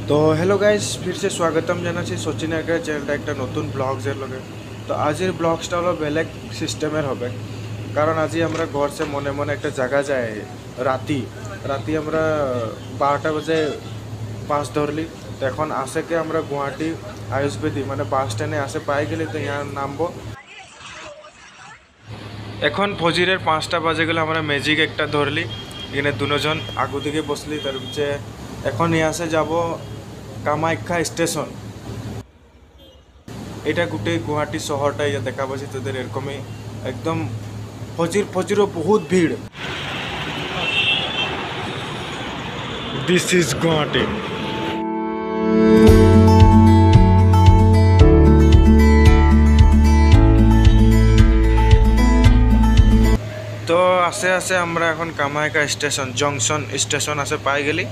तो hello guys फिर से स्वागतम জানাচ্ছি সচিন এর চ্যানেলটা একটা নতুন ব্লগসের লগে। তো আজির ব্লগসটা হলো বেলেগ সিস্টেমের হবে, কারণ আজি আমরা ঘর সে মনে মনে একটা জায়গা যাই রাতি রাতি আমরা 12টা বাজে বাস ধরলি। তো এখন আসেকে আমরা গুয়াহাটি আয়ুষবেদী মানে বাস স্ট্যান্ডে আসে পাই গেলে তো यहाँ নামবো। এখন ফজিরের 5টা বাজে গেলে আমরা ম্যাজিক একটা ধরলি, এখানে দুজন আগু দিকে বসলি। তার পিছে এখন ইয়াসে যাব কামাখ্যা স্টেশন। এটা গোটে গুয়াহাটি শহরটা ইয়া দেখা পাচ্ছি তোদের এরকমই একদম ফজিরও বহুত ভিড়। This is Guwahati. তো আসে আসে আমরা এখন কামাখ্যা স্টেশন জংশন স্টেশন আসে পাই গেলি।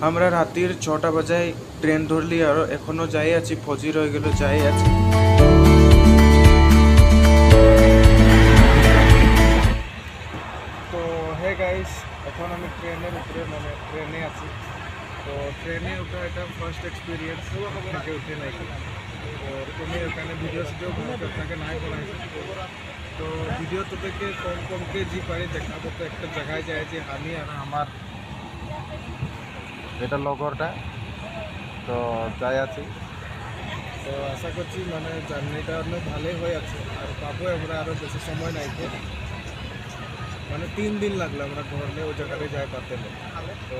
আমরা রাতের 6টা বাজায় ট্রেন ধরলি আর এখনো যাই আছি, ফজির হয়ে গেল যাই আছি। তো হে গাইস, এখন আমি ট্রেনের উপরে মানে ট্রেনে আছি। তো ট্রেনে ওটা একটা ফার্স্ট এক্সপিরিয়েন্স থেকে উঠে নাই। তো তুমি ওখানে ভিডিও আপনাকে নাই বলাইছি। তো ভিডিও তোদেরকে কমকে জি পারি দেখাবো। তো একটা জায়গায় যায় যে আমি আর আমার এটা লগরটা তো যাই আছি। তো আশা করছি মানে জার্নিটা অনেক ভালোই হয়ে আছে আর পাবো আমরা আরও বেশি সময় নাই, মানে 3 দিন লাগলো আমরা ঘুরলে ওই জায়গাতে যাই পারতে। তো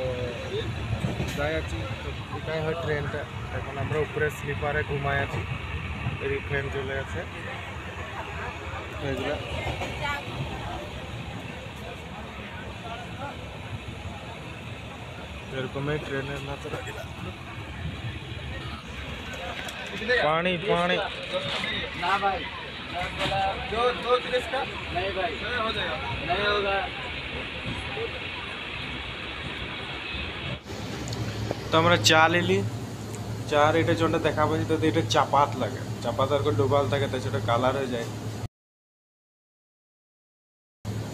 যাই আছি। তো এটাই হয় ট্রেনটা। এখন আমরা উপরে স্লিপারে ঘুমাই আছি, এই ট্রেন চলে আছে এইগুলা। এরকমই ট্রেনের না তো पानी पानी ना भाई जो इसका नहीं भाई हो जाएगा नहीं होगा। तो আমরা চা লিলি। চার এটা জন্য দেখা পাচ্ছি তো এটা চাপাত লাগে, চাপাত আর ডুবাল থাকে তো সেটা কালার হয়ে যায়।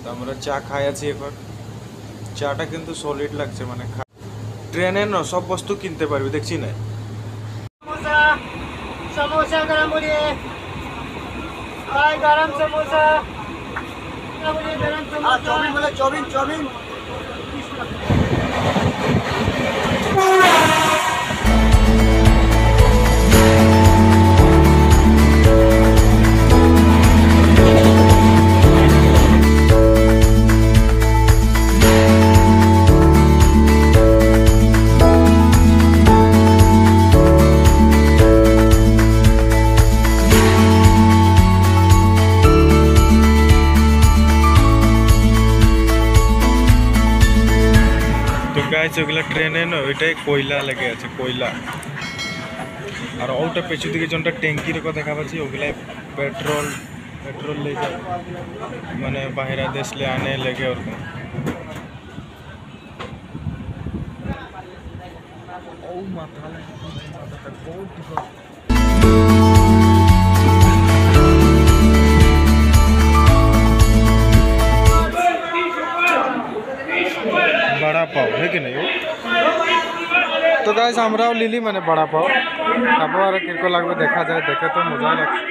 তো আমরা চা খাই আছি এখন। চাটা কিন্তু সলিড লাগছে, মানে ট্রেনে না সব বস্তু কিনতে পারবি দেখছি না। समोसा गरम बोलिए भाई, गरम समोसा बोलिए, गरम समोसा। चौमिन बोले, चौमिन। ওগুলা ট্রেনে না ওইটাই কয়লা লেগে আছে, কয়লা। আর ওটা পেছু দিকে যেটা ট্যাঙ্কির কথা দেখা পাচ্ছি ওগুলাই পেট্রোল লে যায়, মানে বাহিরা দেশ লে আনে লেগে ওরকম। ও মাথা बड़ा पाव है कि नहीं। तो गाइस আমরাও লিলি মানে বড়া পাও খাবো আর কিরকম লাগবে দেখা যায়, দেখে তো মজা লাগছে।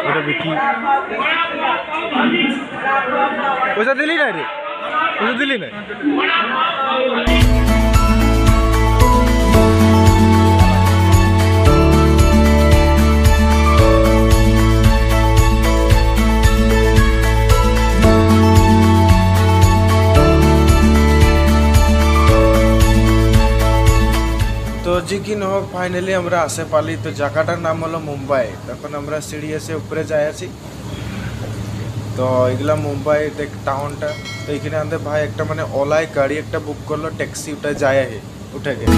এটা বিকি পয়সা দিলি না রে, পয়সা দিলি না। তো যে কি হোক ফাইনালি আমরা আসে পালি। তো জায়গাটার নাম হলো মুম্বাই। তখন আমরা সিঁড়ি এসে উপরে যাই আছি। তো এগুলা মুম্বাই টাউনটা। তো এখানে আমাদের ভাই একটা মানে ওলায় গাড়ি একটা বুক করলো, ট্যাক্সি, ওটা যায় উঠে গেছে।